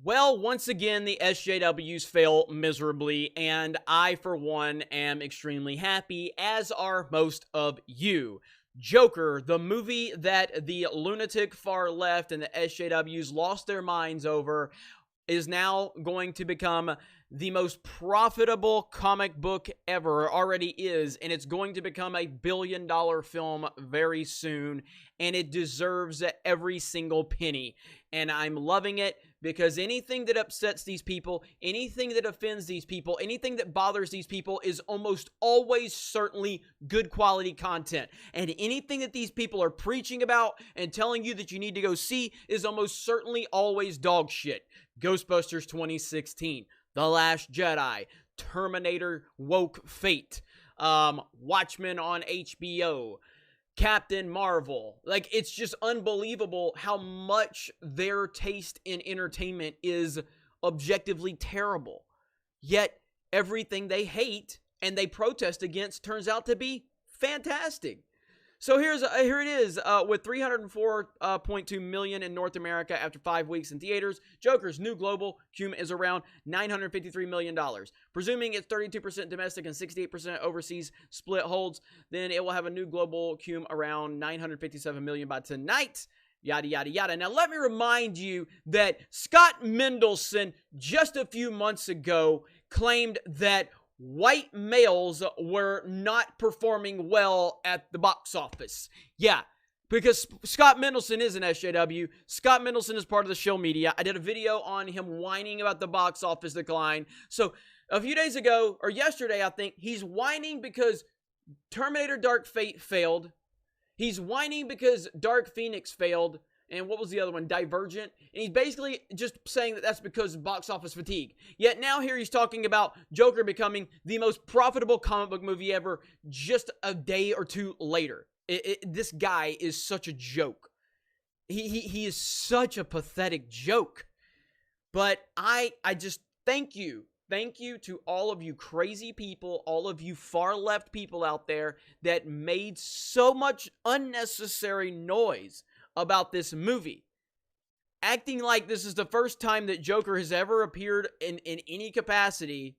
Well, once again, the SJWs fail miserably, and I, for one, am extremely happy, as are most of you. Joker, the movie that the lunatic far left and the SJWs lost their minds over, is now going to become the most profitable comic book ever, already is, and it's going to become a billion-dollar film very soon, and it deserves every single penny. And I'm loving it because anything that upsets these people, anything that offends these people, anything that bothers these people is almost always certainly good quality content. And anything that these people are preaching about and telling you that you need to go see is almost certainly always dog shit. Ghostbusters 2016, The Last Jedi, Terminator Woke Fate, Watchmen on HBO, Captain Marvel. Like, it's just unbelievable how much their taste in entertainment is objectively terrible. Yet, everything they hate and they protest against turns out to be fantastic. So here it is, with 304.2 million in North America after 5 weeks in theaters. Joker's new global cum is around $953 million. Presuming it's 32% domestic and 68% overseas split holds, then it will have a new global cum around $957 million by tonight. Yada, yada, yada. Now, let me remind you that Scott Mendelson, just a few months ago, claimed that white males were not performing well at the box office. Yeah, because Scott Mendelson is an SJW. Scott Mendelson is part of the show media. I did a video on him whining about the box office decline. So a few days ago, or yesterday, I think, he's whining because Terminator Dark Fate failed. He's whining because Dark Phoenix failed. And what was the other one? Divergent. And he's basically just saying that that's because of box office fatigue. Yet now here he's talking about Joker becoming the most profitable comic book movie ever just a day or two later. This guy is such a joke. He is such a pathetic joke. But I just thank you. Thank you to all of you crazy people, all of you far left people out there that made so much unnecessary noise about this movie, acting like this is the first time that Joker has ever appeared in any capacity,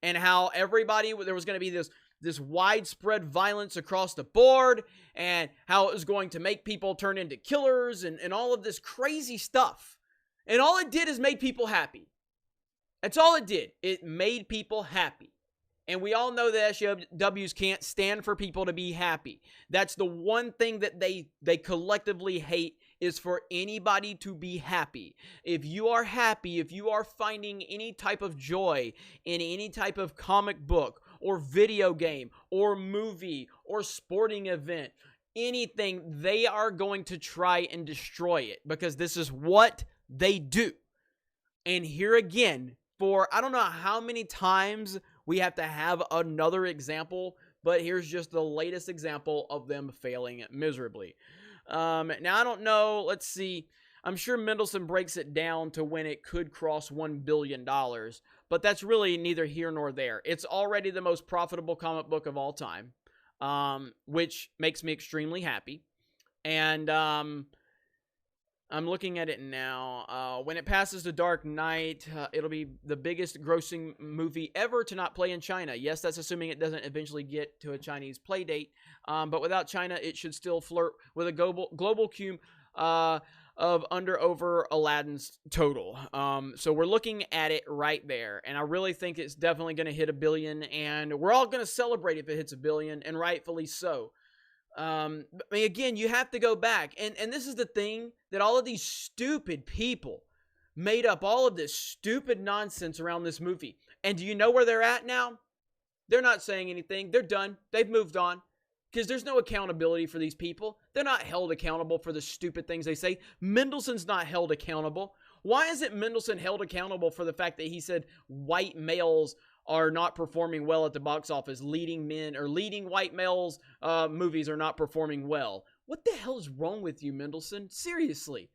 and how everybody, there was going to be this widespread violence across the board, and how it was going to make people turn into killers, and all of this crazy stuff. And all it did is made people happy. That's all it did. It made people happy. And we all know that SJWs can't stand for people to be happy. That's the one thing that they collectively hate, is for anybody to be happy. If you are happy, if you are finding any type of joy in any type of comic book or video game or movie or sporting event, anything, they are going to try and destroy it, because this is what they do. And here again, for I don't know how many times we have to have another example, but here's just the latest example of them failing miserably. Now, I don't know. Let's see. I'm sure Mendelson breaks it down to when it could cross $1 billion, but that's really neither here nor there. It's already the most profitable comic book of all time, which makes me extremely happy. And I'm looking at it now. When it passes The Dark Knight, it'll be the biggest grossing movie ever to not play in China. Yes, that's assuming it doesn't eventually get to a Chinese play date. But without China, it should still flirt with a global cum of over Aladdin's total. So we're looking at it right there. And I really think it's definitely going to hit $1 billion. And we're all going to celebrate if it hits $1 billion, and rightfully so. I mean, again, you have to go back, and this is the thing, that all of these stupid people made up all of this stupid nonsense around this movie. And do you know where they're at now? They're not saying anything. They're done. They've moved on, because there's no accountability for these people. They're not held accountable for the stupid things they say. Mendelson's not held accountable. Why isn't Mendelson held accountable for the fact that he said white males are not performing well at the box office? Leading white males movies are not performing well. What the hell is wrong with you, Mendelson? Seriously.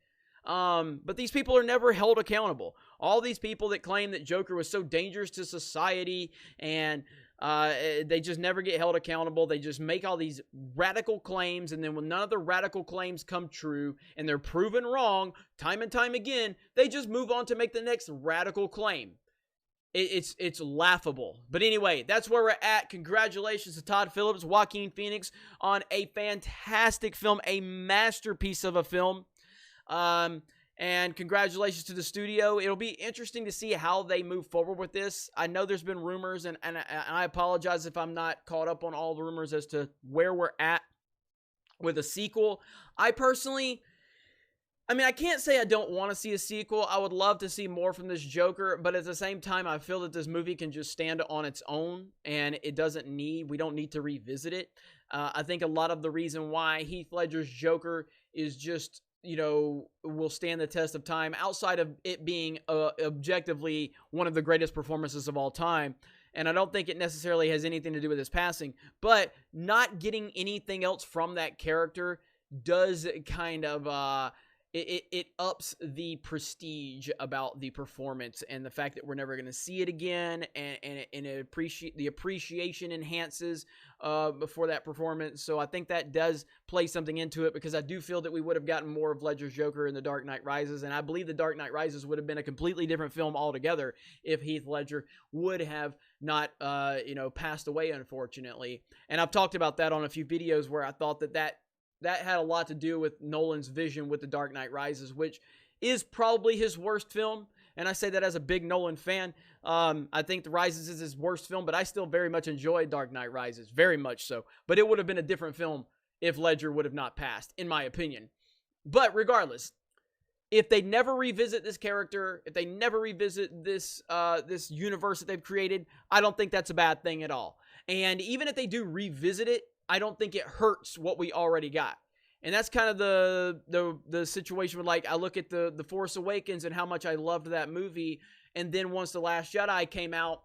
But these people are never held accountable. All these people that claim that Joker was so dangerous to society and They just never get held accountable. They just make all these radical claims, and then when none of the radical claims come true and they're proven wrong time and time again, they just move on to make the next radical claim. It's laughable. But anyway, that's where we're at. Congratulations to Todd Phillips, Joaquin Phoenix on a fantastic film, a masterpiece of a film. And congratulations to the studio. It'll be interesting to see how they move forward with this. I know there's been rumors, and I apologize if I'm not caught up on all the rumors as to where we're at with a sequel. I can't say I don't want to see a sequel. I would love to see more from this Joker, but at the same time, I feel that this movie can just stand on its own, and we don't need to revisit it. I think a lot of the reason why Heath Ledger's Joker is just, will stand the test of time, outside of it being objectively one of the greatest performances of all time. And I don't think it necessarily has anything to do with his passing, but not getting anything else from that character does kind of, it ups the prestige about the performance, and the fact that we're never going to see it again, and the appreciation enhances before that performance. So I think that does play something into it, because I do feel that we would have gotten more of Ledger's Joker in The Dark Knight Rises, and I believe The Dark Knight Rises would have been a completely different film altogether if Heath Ledger would have not passed away, unfortunately. And I've talked about that on a few videos where I thought that had a lot to do with Nolan's vision with The Dark Knight Rises, which is probably his worst film. And I say that as a big Nolan fan. I think The Rises is his worst film, but I still very much enjoy Dark Knight Rises, very much so. But it would have been a different film if Ledger would have not passed, in my opinion. But regardless, if they never revisit this character, if they never revisit this this universe that they've created, I don't think that's a bad thing at all. And even if they do revisit it, I don't think it hurts what we already got. And that's kind of the situation with, like, I look at the Force Awakens and how much I loved that movie, and then once The Last Jedi came out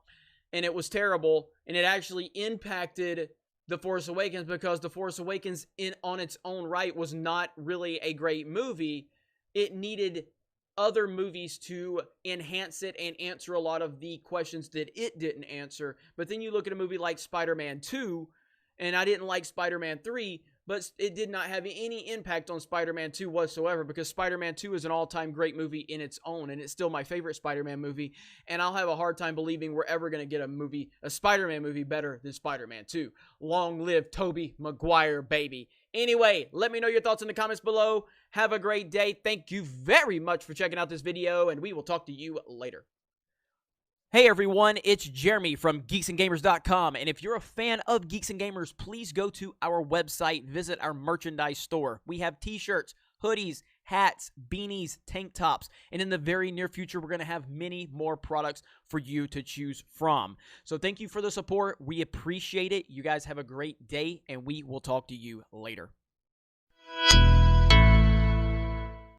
and it was terrible, and it actually impacted The Force Awakens, because The Force Awakens on its own right was not really a great movie. It needed other movies to enhance it and answer a lot of the questions that it didn't answer. But then you look at a movie like Spider-Man 2, and I didn't like Spider-Man 3, but it did not have any impact on Spider-Man 2 whatsoever, because Spider-Man 2 is an all-time great movie in its own, and it's still my favorite Spider-Man movie, and I'll have a hard time believing we're ever going to get a Spider-Man movie better than Spider-Man 2. Long live Tobey Maguire, baby. Anyway, let me know your thoughts in the comments below. Have a great day. Thank you very much for checking out this video, and we will talk to you later. Hey everyone, it's Jeremy from geeksandgamers.com, and if you're a fan of Geeks and Gamers, please go to our website, visit our merchandise store. We have t-shirts, hoodies, hats, beanies, tank tops, and in the very near future, we're going to have many more products for you to choose from. So thank you for the support. We appreciate it. You guys have a great day, and we will talk to you later.